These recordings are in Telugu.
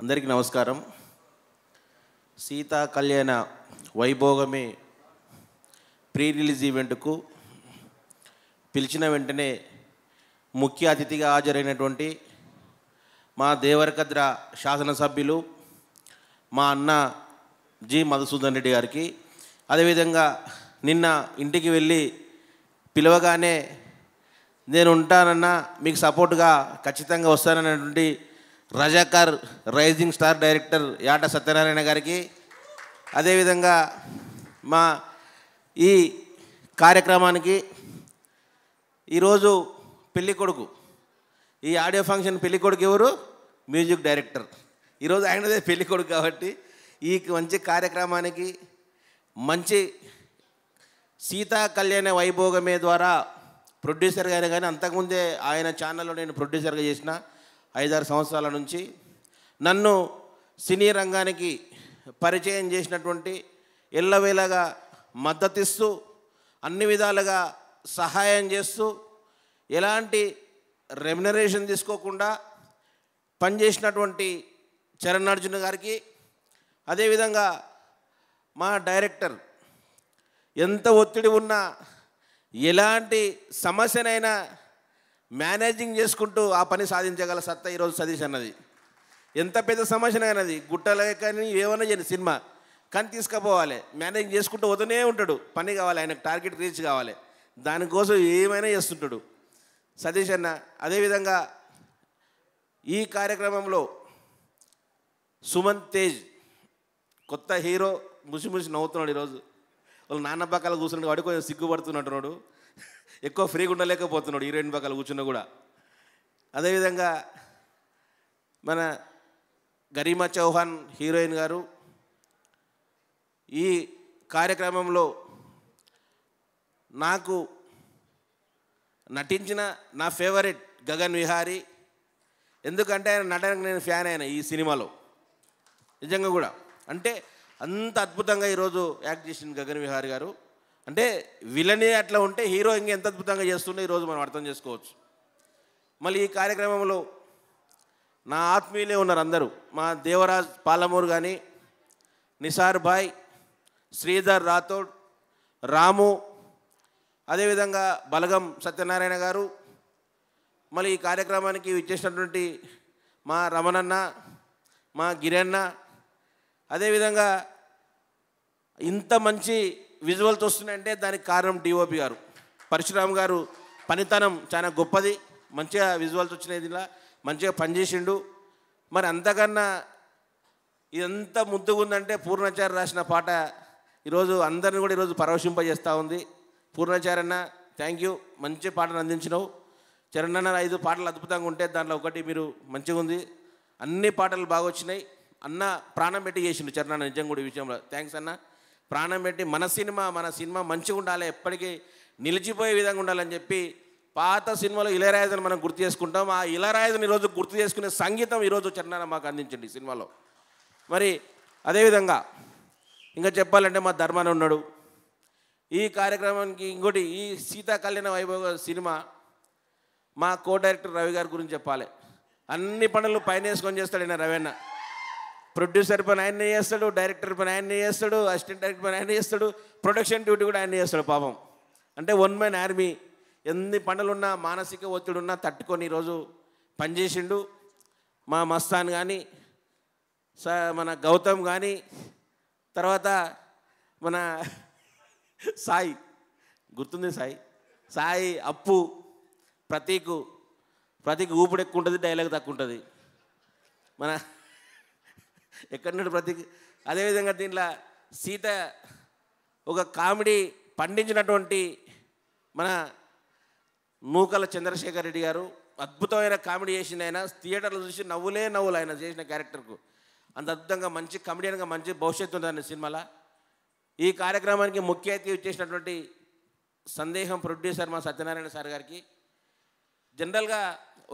అందరికీ నమస్కారం. సీతా కళ్యాణ వైభోగమే ప్రీ రిలీజ్ ఈవెంట్కు పిలిచిన వెంటనే ముఖ్య అతిథిగా హాజరైనటువంటి మా దేవరకద్ర శాసనసభ్యులు మా అన్న జి మధుసూదన్ రెడ్డి గారికి, అదేవిధంగా నిన్న ఇంటికి వెళ్ళి పిలవగానే నేను ఉంటానన్నా మీకు సపోర్ట్గా ఖచ్చితంగా వస్తానన్నటువంటి Razakar rising star director Yata Satyanarayana గారికి, అదేవిధంగా మా ఈ కార్యక్రమానికి ఈరోజు పెళ్ళికొడుకు, ఈ ఆడియో ఫంక్షన్ పెళ్ళికొడుకు ఎవరు? Music director. ఈరోజు ఆయనదే పెళ్ళికొడుకు కాబట్టి ఈ మంచి కార్యక్రమానికి మంచి సీతా కళ్యాణ వైభోగమే ద్వారా ప్రొడ్యూసర్ గారు కానీ అంతకుముందే ఆయన ఛానల్లో నేను ప్రొడ్యూసర్గా చేసిన 5-6 సంవత్సరాల నుంచి నన్ను సినీ రంగానికి పరిచయం చేసినటువంటి ఎల్లవేళగా మద్దతిస్తూ అన్ని విధాలుగా సహాయం చేస్తూ ఎలాంటి రెమ్యునరేషన్ తీసుకోకుండా పనిచేసినటువంటి చరణ్ అర్జున్ గారికి, అదేవిధంగా మా డైరెక్టర్ ఎంత ఒత్తిడి ఉన్నా ఎలాంటి సమస్యనైనా మేనేజింగ్ చేసుకుంటూ ఆ పని సాధించగల సత్తా ఈరోజు సతీష్ అన్నది. ఎంత పెద్ద సమస్యనైనది గుట్టలే కానీ ఏమైనా చేయని సినిమా కానీ తీసుకుపోవాలి, మేనేజింగ్ చేసుకుంటూ వదనే ఉంటాడు. పని కావాలి, ఆయనకు టార్గెట్ రీచ్ కావాలి, దానికోసం ఏమైనా చేస్తుంటాడు సతీష్ అన్న. అదేవిధంగా ఈ కార్యక్రమంలో సుమన్ తేజ్ కొత్త హీరో ముసి నవ్వుతున్నాడు. ఈరోజు వాళ్ళు నాన్న పక్కల కూర్చున్నాడు వాడు కొంచెం సిగ్గుపడుతున్నట్టున్నాడు, ఎక్కువ ఫ్రీగా ఉండలేకపోతున్నాడు హీరోయిన్ పక్కల కూర్చున్నా కూడా. అదేవిధంగా మన గరిమా చౌహాన్ హీరోయిన్ గారు ఈ కార్యక్రమంలో నాకు నటించిన నా ఫేవరెట్ గగన్ విహారీ. ఎందుకంటే ఆయన నటనకు నేను ఫ్యాన్ అయినా ఈ సినిమాలో నిజంగా కూడా. అంటే అంత అద్భుతంగా ఈరోజు యాక్ట్ చేసిన గగన్ విహారీ గారు. అంటే విలనే అట్లా ఉంటే హీరో ఇంకా ఎంత అద్భుతంగా చేస్తుండే ఈరోజు మనం అర్థం చేసుకోవచ్చు. మళ్ళీ ఈ కార్యక్రమంలో నా ఆత్మీయులే ఉన్నారు అందరూ. మా దేవరాజ్ పాలమూరు కానీ, నిసార్ భాయ్, శ్రీధర్ రాథోడ్, రాము, అదేవిధంగా బలగం సత్యనారాయణ గారు, మళ్ళీ ఈ కార్యక్రమానికి ఇచ్చేసినటువంటి మా రమణన్న, మా గిరన్న, అదేవిధంగా ఇంత మంచి విజువల్స్ వస్తున్నాయంటే దానికి కారణం డిఓపి గారు పరశురామ్ గారు పనితనం చాలా గొప్పది. మంచిగా విజువల్స్ వచ్చినాయి, ఇలా మంచిగా పనిచేసిండు. మరి అంతకన్నా ఇదంతా ముద్దుగా ఉందంటే పూర్ణాచారి రాసిన పాట ఈరోజు అందరిని కూడా ఈరోజు పరవశింపజేస్తూ ఉంది. పూర్ణాచారన్న థ్యాంక్ యూ, మంచి పాటను అందించినావు. చరణ్ అన్న 5 పాటలు అద్భుతంగా ఉంటే దాంట్లో ఒకటి మీరు మంచిగా ఉంది. అన్ని పాటలు బాగా వచ్చినాయి. అన్న ప్రాణం పెట్టి చేసిండు చరణ్ అన్న నిజంగా కూడా ఈ విషయంలో థ్యాంక్స్ అన్న. ప్రాణం పెట్టి మన సినిమా మంచిగా ఉండాలి, ఎప్పటికీ నిలిచిపోయే విధంగా ఉండాలని చెప్పి పాత సినిమాలో ఇళయరాజాని మనం గుర్తు చేసుకుంటాం. ఆ ఇళయరాజాని ఈరోజు గుర్తు చేసుకునే సంగీతం ఈరోజు చరణ్ అన్న మాకు అందించండి ఈ సినిమాలో. మరి అదేవిధంగా ఇంకా చెప్పాలంటే మా ధర్మాన ఉన్నాడు ఈ కార్యక్రమానికి. ఇంకోటి ఈ సీతా కళ్యాణ వైభవ సినిమా మా కో డైరెక్టర్ రవి గారి గురించి చెప్పాలి. అన్ని పనులు పైన వేసుకొని చేస్తాడు ఆయన రవి అన్న. ప్రొడ్యూసర్ పని ఆయన చేస్తాడు, డైరెక్టర్ పని ఆయన చేస్తాడు, అసిస్టెంట్ డైరెక్టర్ పని ఆయన చేస్తాడు, ప్రొడక్షన్ డ్యూటీ కూడా ఆయన చేస్తాడు పాపం. అంటే 1 మ్యాన్ ఆర్మీ. ఎన్ని పనులున్నా మానసిక ఒత్తిడి ఉన్నా తట్టుకొని ఈరోజు పనిచేసిండు. మా మస్తాన్ కానీ, మన గౌతమ్ కానీ, తర్వాత మన సాయి గుర్తుంది సాయి అప్పు, ప్రతీక్ ఊపిడి ఎక్కువ ఉంటుంది, డైలాగ్ తక్కువ ఉంటుంది. మన ఎక్కడున్నాడు ప్రతీక్. అదేవిధంగా దీంట్లో సీత ఒక కామెడీ పండించినటువంటి మన నూకల చంద్రశేఖర్ రెడ్డి గారు అద్భుతమైన కామెడీ చేసిన ఆయన. థియేటర్లో చూసి నవ్వులు ఆయన చేసిన క్యారెక్టర్కు అంత అద్భుతంగా మంచి కామెడియన్గా మంచి భవిష్యత్తు ఉందని సినిమాలో. ఈ కార్యక్రమానికి ముఖ్య అతిథి ఇచ్చేసినటువంటి సందేహం ప్రొడ్యూసర్ మా సత్యనారాయణ సార్ గారికి. జనరల్గా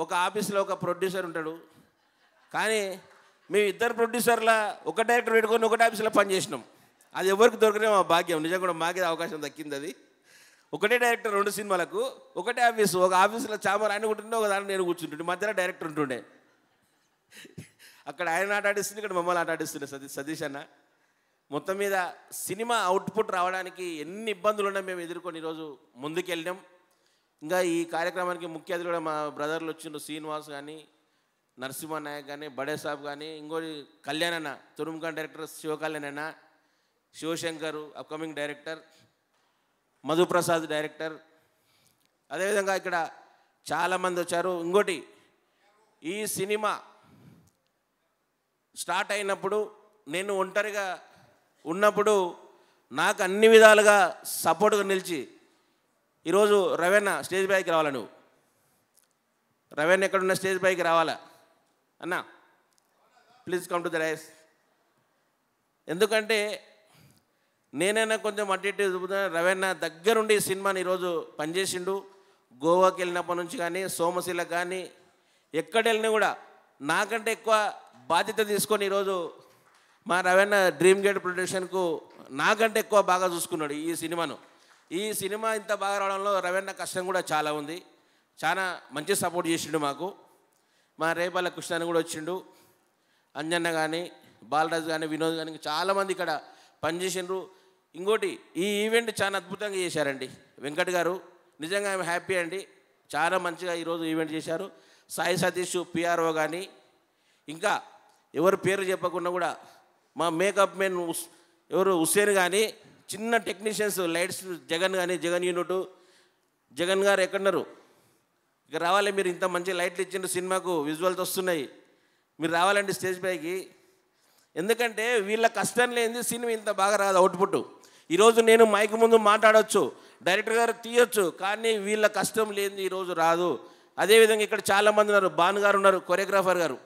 ఒక ఆఫీస్లో ఒక ప్రొడ్యూసర్ ఉంటాడు, కానీ మేము 2 ప్రొడ్యూసర్ల ఒక డైరెక్టర్ పెట్టుకొని ఒకటే ఆఫీస్లో పనిచేసినాం. అది ఎవరికి దొరికినా మా భాగ్యం, నిజంగా కూడా మాకే అవకాశం దక్కింది. అది ఒకటే డైరెక్టర్ 2 సినిమాలకు ఒకటే ఆఫీసు. ఒక ఆఫీసులో చామర్ ఆయన కూర్చుంటే ఒక దాంట్లో నేను కూర్చుంటుండే, మధ్యలో డైరెక్టర్ ఉంటుండే. అక్కడ ఆయన ఆట ఆడిస్తుంది, ఇక్కడ మమ్మల్ని ఆట ఆడిస్తుంది సతీష్ అన్న. మొత్తం మీద సినిమా అవుట్పుట్ రావడానికి ఎన్ని ఇబ్బందులు ఉన్నా మేము ఎదుర్కొని ఈరోజు ముందుకెళ్ళాం. ఇంకా ఈ కార్యక్రమానికి ముఖ్య అతిథులు కూడా మా బ్రదర్లు వచ్చిండ్రు, శ్రీనివాస్ కానీ, నరసింహ నాయక్ కానీ, బడే సాబ్ కానీ, ఇంకోటి కళ్యాణ్ అన్న, తురుముఖాన్ డైరెక్టర్ శివకళ్యాణ్ అన్న, Shivashankar upcoming director, Madhuprasad director, అదేవిధంగా ఇక్కడ చాలామంది వచ్చారు. ఇంకోటి ఈ సినిమా స్టార్ట్ అయినప్పుడు నేను ఒంటరిగా ఉన్నప్పుడు నాకు అన్ని విధాలుగా సపోర్ట్గా నిలిచి ఈరోజు రవీణ స్టేజ్ పైకి రావాలా, నువ్వు రవీణ ఎక్కడున్న స్టేజ్ పైకి రావాలా అన్నా, please come to the rice. ఎందుకంటే నేనైనా కొంచెం అటు ఇటు చూపుతాను, రవీణ దగ్గరుండి ఈ సినిమాని ఈరోజు పనిచేసిండు. గోవాకి వెళ్ళినప్పటి నుంచి కానీ, సోమశిలకు కానీ, ఎక్కడ వెళ్ళినా కూడా నాకంటే ఎక్కువ బాధ్యత తీసుకొని ఈరోజు మా రవీణ డ్రీమ్ గేట్ ప్రొడక్షన్కు నాకంటే ఎక్కువ బాగా చూసుకున్నాడు ఈ సినిమాను. ఈ సినిమా ఇంత బాగా రావడంలో రవీణ కష్టం కూడా చాలా ఉంది. చాలా మంచి సపోర్ట్ చేసిండు మాకు. మా రేపల్ల కృష్ణ కూడా వచ్చిండు, అంజన్న కానీ, బాలరాజు కానీ, వినోద్ కానీ, చాలామంది ఇక్కడ పనిచేసిండ్రు. ఇంకోటి ఈ ఈవెంట్ చాలా అద్భుతంగా చేశారండి వెంకట్ గారు. నిజంగా ఐఎమ్ హ్యాపీ అండి, చాలా మంచిగా ఈరోజు ఈవెంట్ చేశారు. సాయి సతీష్ పిఆర్ఓ కానీ, ఇంకా ఎవరు పేరు చెప్పకుండా కూడా మా మేకప్ మెన్ ఎవరు హుస్సేన్ కానీ, చిన్న టెక్నీషియన్స్ లైట్స్ జగన్ కానీ, జగన్ యూనిట్, జగన్ గారు ఎక్కడున్నారు, ఇక రావాలి మీరు. ఇంత మంచి లైట్లు ఇచ్చిండ్రు, సినిమాకు విజువల్స్ వస్తున్నాయి, మీరు రావాలండి స్టేజ్ పైకి. ఎందుకంటే వీళ్ళ కష్టం లేనిది సినిమా ఇంత బాగా రాదు అవుట్పుట్. ఈరోజు నేను మైక్ ముందు మాట్లాడవచ్చు, డైరెక్టర్ గారు తీయొచ్చు, కానీ వీళ్ళ కష్టం లేనిది ఈరోజు రాదు. అదేవిధంగా ఇక్కడ చాలామంది ఉన్నారు, భాను గారు ఉన్నారు, కొరియోగ్రాఫర్ గారు,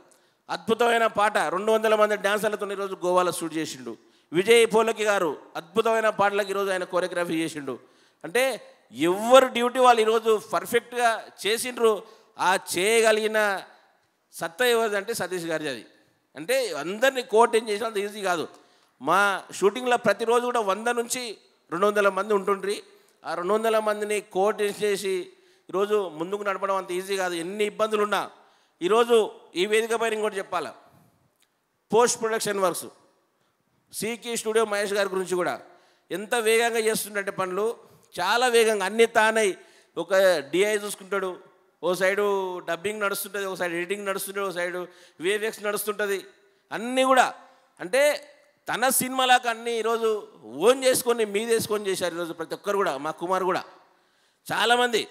అద్భుతమైన పాట 200 మంది డాన్సర్లతో ఈరోజు గోవాలో షూట్ చేసిండు. విజయ్ పోలకి గారు అద్భుతమైన పాటలకు ఈరోజు ఆయన కొరియోగ్రఫీ చేసిండు. అంటే ఎవరు డ్యూటీ వాళ్ళు ఈరోజు పర్ఫెక్ట్గా చేసిండ్రు. ఆ చేయగలిగిన సత్తా ఎవరిదంటే సతీష్ గారిది. అది అంటే అందరినీ కోఆర్డినేట్ చేసిన అంత ఈజీ కాదు. మా షూటింగ్లో ప్రతిరోజు కూడా 100 నుంచి 200 మంది ఉంటుండ్రి. ఆ 200 మందిని కోఆర్డినేట్ చేసి ఈరోజు ముందుకు నడపడం అంత ఈజీ కాదు. ఎన్ని ఇబ్బందులు ఉన్నా ఈరోజు ఈ వేదిక పైన ఇంకోటి చెప్పాలా, పోస్ట్ ప్రొడక్షన్ వర్క్స్ సీకి స్టూడియో మహేష్ గారి గురించి కూడా ఎంత వేగంగా చేస్తుంటే పనులు, చాలా వేగంగా అన్ని తానై. ఒక డిఐ చూసుకుంటాడు, ఓ సైడు డబ్బింగ్ నడుస్తుంటుంది, ఒక సైడ్ ఎడిటింగ్ నడుస్తుంటుంది, ఒక సైడు విఎఫ్ఎక్స్ నడుస్తుంటుంది, అన్నీ కూడా. అంటే తన సినిమాలాగా అన్నీ ఈరోజు ఓన్ చేసుకొని మీదేసుకొని చేశారు ఈరోజు ప్రతి ఒక్కరు కూడా. మా కుమార్ కూడా చాలామంది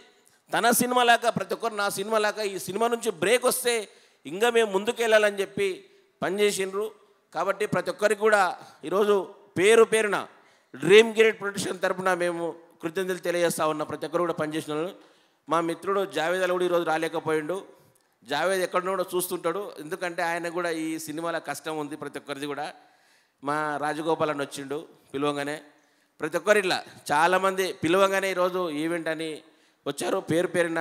తన సినిమాలాగా, ప్రతి ఒక్కరు నా సినిమాలాగా ఈ సినిమా నుంచి బ్రేక్ వస్తే ఇంకా మేము ముందుకు వెళ్ళాలని చెప్పి పనిచేసిండ్రు. కాబట్టి ప్రతి ఒక్కరికి కూడా ఈరోజు పేరు పేరున డ్రీమ్ గేట్ ప్రొడక్షన్ తరఫున మేము కృతజ్ఞతలు తెలియజేస్తా ఉన్నా. ప్రతి ఒక్కరు కూడా పనిచేసిన మా మిత్రుడు జావేద్ అలా కూడా ఈరోజు రాలేకపోయిండు. జావేద్ ఎక్కడో కూడా చూస్తుంటాడు, ఎందుకంటే ఆయన కూడా ఈ సినిమాలో కష్టం ఉంది ప్రతి ఒక్కరిది కూడా. మా రాజగోపాల్ అని వచ్చిండు పిలవగానే, ప్రతి ఒక్కరు ఇట్లా చాలామంది పిలవగానే ఈరోజు ఈవెంట్ అని వచ్చారు. పేరు పేరున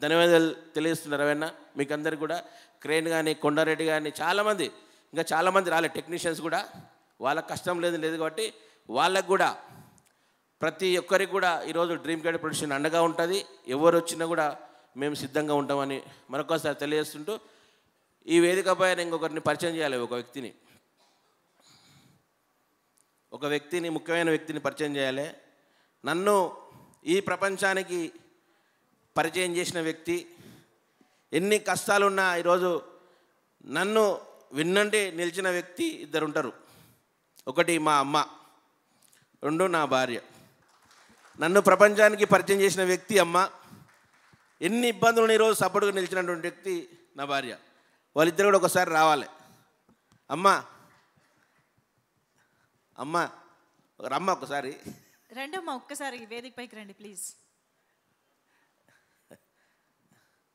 ధన్యవాదాలు తెలియజేస్తున్నారు రవీణ మీకు అందరికి కూడా. క్రేన్ కానీ, కొండారెడ్డి కానీ, చాలామంది ఇంకా చాలామంది రాలే టెక్నీషియన్స్ కూడా. వాళ్ళకి కష్టం లేదు కాబట్టి వాళ్ళకు కూడా ప్రతి ఒక్కరికి కూడా ఈరోజు డ్రీమ్ గేట్ ప్రొడక్షన్ అండగా ఉంటుంది. ఎవరు వచ్చినా కూడా మేము సిద్ధంగా ఉంటామని మరొకసారి తెలియజేస్తుంటూ, ఈ వేదిక పైన ఇంకొకరిని పరిచయం చేయాలి. ఒక వ్యక్తిని ముఖ్యమైన వ్యక్తిని పరిచయం చేయాలి. నన్ను ఈ ప్రపంచానికి పరిచయం చేసిన వ్యక్తి, ఎన్ని కష్టాలున్నా ఈరోజు నన్ను విన్నంటే నిలిచిన వ్యక్తి ఇద్దరు ఉంటారు. ఒకటి మా అమ్మ, 2 నా భార్య. నన్ను ప్రపంచానికి పరిచయం చేసిన వ్యక్తి అమ్మ, ఎన్ని ఇబ్బందులను ఈరోజు సపోర్ట్గా నిలిచినటువంటి వ్యక్తి నా భార్య. వాళ్ళిద్దరు కూడా ఒకసారి రావాలి. అమ్మ అమ్మ రమ్మ ఒకసారి రండి అమ్మ, ఒక్కసారి వేదిక పైకి రండి ప్లీజ్.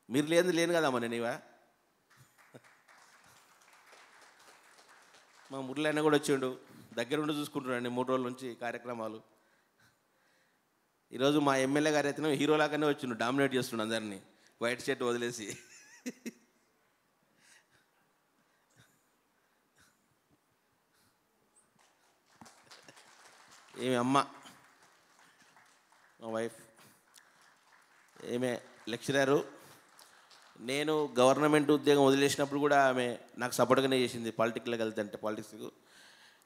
మీరు లేను కదమ్మా నేను ఇవా. మా మురళి కూడా వచ్చిండు, దగ్గరుండి చూసుకుంటున్నాండి 3 రోజుల నుంచి కార్యక్రమాలు. ఈరోజు మా ఎమ్మెల్యే గారు అయితే హీరోలాగానే వచ్చిండు, డామినేట్ చేస్తుండు అందరినీ వైట్ షర్ట్ వదిలేసి. ఏమి అమ్మ మా వైఫ్, ఏమే లెక్చరరు, నేను గవర్నమెంట్ ఉద్యోగం వదిలేసినప్పుడు కూడా ఆమె నాకు సపోర్ట్గానే చేసింది. పాలిటిక్స్లోకి వెళ్తుంటే పాలిటిక్స్కు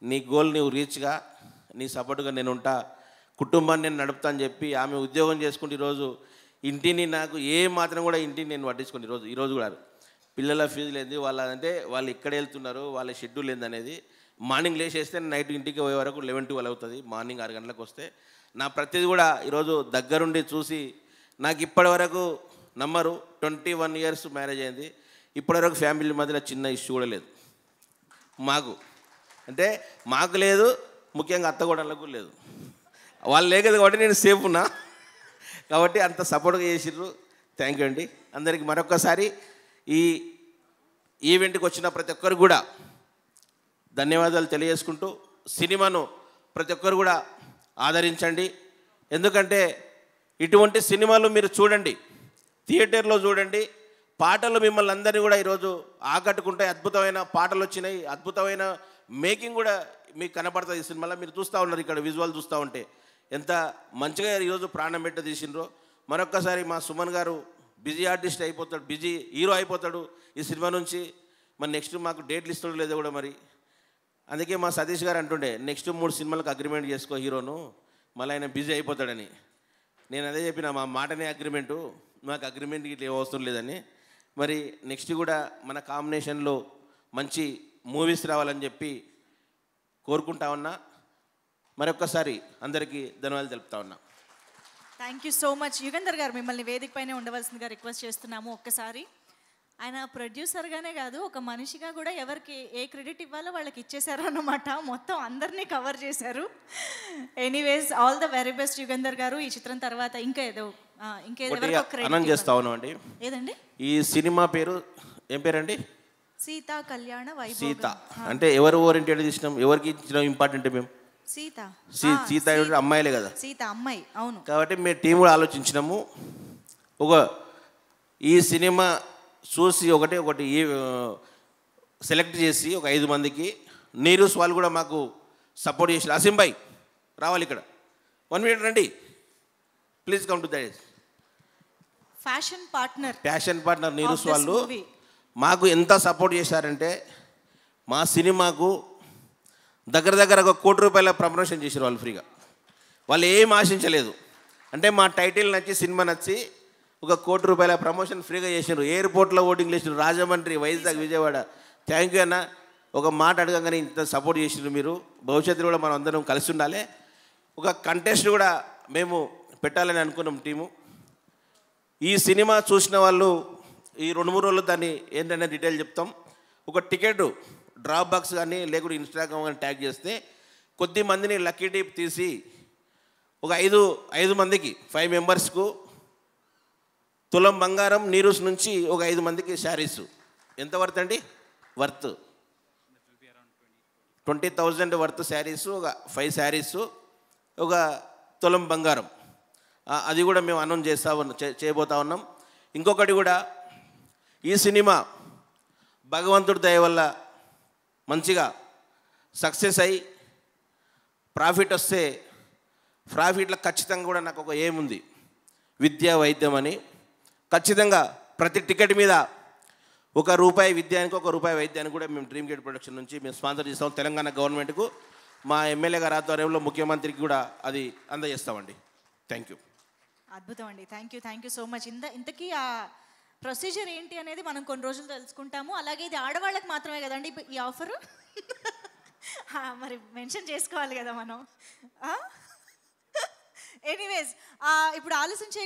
నీ గోల్ నువ్వు రీచ్గా నీ సపోర్ట్గా నేను ఉంటా, కుటుంబాన్ని నేను నడుపుతా అని చెప్పి ఆమె ఉద్యోగం చేసుకుంటే ఈరోజు ఇంటిని నాకు ఏ మాత్రం కూడా ఇంటిని నేను పట్టించుకోండి. ఈరోజు కూడా పిల్లల ఫీజులు ఏంది వాళ్ళంటే వాళ్ళు ఎక్కడ వెళ్తున్నారు, వాళ్ళ షెడ్యూల్ ఏందనేది మార్నింగ్ లేచేస్తే నైట్ ఇంటికి పోయే వరకు 11-12 అవుతుంది. మార్నింగ్ 6 గంటలకు వస్తే నా ప్రతిదీ కూడా ఈరోజు దగ్గరుండి చూసి నాకు ఇప్పటి వరకు నమ్మరు 21 ఇయర్స్ మ్యారేజ్ అయింది. ఇప్పటివరకు ఫ్యామిలీ మధ్యలో చిన్న ఇష్యూ కూడా లేదు. మాకు లేదు, ముఖ్యంగా అత్తగోడళ్ళకు లేదు. వాళ్ళు లేకదు కాబట్టి నేను సేఫ్ ఉన్నా కాబట్టి అంత సపోర్ట్గా చేసిర్రు. థ్యాంక్ యూ అండి అందరికీ. మరొకసారి ఈ ఈవెంట్కి వచ్చిన ప్రతి ఒక్కరు కూడా ధన్యవాదాలు తెలియజేసుకుంటూ సినిమాను ప్రతి ఒక్కరు కూడా ఆదరించండి. ఎందుకంటే ఇటువంటి సినిమాలు మీరు చూడండి, థియేటర్లో చూడండి. పాటలు మిమ్మల్ని అందరినీ కూడా ఈరోజు ఆకట్టుకుంటాయి. అద్భుతమైన పాటలు వచ్చినాయి, అద్భుతమైన మేకింగ్ కూడా మీకు కనపడుతుంది ఈ సినిమాలో. మీరు చూస్తూ ఉన్నారు, ఇక్కడ విజువల్ చూస్తూ ఉంటే ఎంత మంచిగా ఈరోజు ప్రాణం పెట్ట తీసిండ్రో. మరొక్కసారి మా సుమన్ గారు బిజీ ఆర్టిస్ట్ అయిపోతాడు, బిజీ హీరో అయిపోతాడు ఈ సినిమా నుంచి. మరి నెక్స్ట్ మాకు డేట్లు ఇస్తాడు లేదో కూడా మరి. అందుకే మా సతీష్ గారు అంటుండే నెక్స్ట్ 3 సినిమాలకు అగ్రిమెంట్ చేసుకో హీరోను, మళ్ళీ ఆయన బిజీ అయిపోతాడని. నేను అదే చెప్పిన, మా మాటనే అగ్రిమెంటు, మాకు అగ్రిమెంట్కి ఇట్లా ఏం అవసరం లేదని. మరి నెక్స్ట్ కూడా మన కాంబినేషన్లో మంచి మూవీస్ రావాలని చెప్పి కోరుకుంటా ఉన్నా. మరొక్కసారి అందరికీ ధన్యవాదాలు తెలుపుతా ఉన్నా. Thank you so much. Yugandhar గారు మిమ్మల్ని వేదిక పైనే ఉండవలసిందిగా రిక్వెస్ట్ చేస్తున్నాము. ఒక్కసారి ఆయన ప్రొడ్యూసర్గానే కాదు, ఒక మనిషిగా కూడా ఎవరికి ఏ క్రెడిట్ ఇవ్వాలో వాళ్ళకి ఇచ్చేశారు అన్నమాట. మొత్తం అందరినీ కవర్ చేశారు. Anyways all the very best Yugandhar గారు. ఈ చిత్రం తర్వాత ఇంకేదో అనౌన్స్ చేస్తా ఉన్నాం అండి. ఏదండి? ఈ సినిమా పేరు ఏం పేరండి? సీతా కళ్యాణ వైభోగం. సీత అంటే ఎవరు ఓరియంటెడ్ తీసినాం, ఎవరికి ఇచ్చినాం ఇంపార్టెంట్ మేము? సీత అమ్మాయిలే కదా, సీత అమ్మాయి. అవును. కాబట్టి మేము టీం కూడా ఆలోచించినాము. ఈ సినిమా చూసి ఒకటి సెలెక్ట్ చేసి ఒక 5 మందికి నీరూస్ వాళ్ళు కూడా మాకు సపోర్ట్ చేసి అసింబాయ్ రావాలి ఇక్కడ 1 మినిట్ రండి please come to that. Fashion partner Neeru's వాళ్ళు మాకు ఎంత సపోర్ట్ చేశారంటే మా సినిమాకు దగ్గర ఒక 1 కోటి రూపాయల ప్రమోషన్ చేశారు వాళ్ళు ఫ్రీగా. వాళ్ళు ఏం ఆశించలేదు. అంటే మా టైటిల్ నచ్చి సినిమా నచ్చి 1 కోటి రూపాయల ప్రమోషన్ ఫ్రీగా చేశారు. ఎయిర్పోర్ట్లో ఓటింగ్ చేసారు, రాజమండ్రి, వైజాగ్, విజయవాడ. థ్యాంక్ యూ అన్న. ఒక మాట అడగగానే ఇంత సపోర్ట్ చేసినారు మీరు. భవిష్యత్తులో కూడా మనం అందరం కలిసి ఉండాలి. ఒక కంటెస్ట్ కూడా మేము పెట్టాలని అనుకున్నాం టీము. ఈ సినిమా చూసిన వాళ్ళు ఈ 2-3 రోజులు దాన్ని ఏంటనే డీటెయిల్ చెప్తాం. ఒక టికెట్ డ్రాప్ బాక్స్ కానీ లేకుంటే ఇన్స్టాగ్రామ్ కానీ ట్యాగ్ చేస్తే కొద్ది మందిని లక్కీ టిప్ తీసి ఒక 5 మందికి 5 మెంబర్స్కు తులం బంగారం నీరూస్ నుంచి ఒక 5 మందికి శారీస్. ఎంత వర్త్ అండి? వర్త్ 20,000 వర్త్ శారీసు, ఒక 5 శారీసు, ఒక తులం బంగారం. అది కూడా మేము అనౌన్స్ చేయబోతా ఉన్నాం. ఇంకొకటి కూడా, ఈ సినిమా భగవంతుడి దయ వల్ల మంచిగా సక్సెస్ అయ్యి ప్రాఫిట్ వస్తే, ప్రాఫిట్లో ఖచ్చితంగా కూడా నాకు ఒక ఏముంది, విద్యా వైద్యం అని. ఖచ్చితంగా ప్రతి టికెట్ మీద ₹1 విద్యానికి, ₹1 వైద్యానికి కూడా మేము డ్రీమ్ గేట్ ప్రొడక్షన్ నుంచి మేము స్పాన్సర్ చేస్తాం. తెలంగాణ గవర్నమెంట్కు మా ఎమ్మెల్యే గారి ఆధ్వర్యంలో ముఖ్యమంత్రికి కూడా అది అందజేస్తామండి. Thank you. అద్భుతం అండి. Thank you so much. ఇంతకీ ఆ ప్రొసీజర్ ఏంటి అనేది మనం కొన్ని రోజులు తెలుసుకుంటాము. అలాగే ఇది ఆడవాళ్ళకి మాత్రమే కదండి ఈ ఆఫరు? మరి మెన్షన్ చేసుకోవాలి కదా మనం. ఎనీవేస్ ఇప్పుడు ఆలోచించే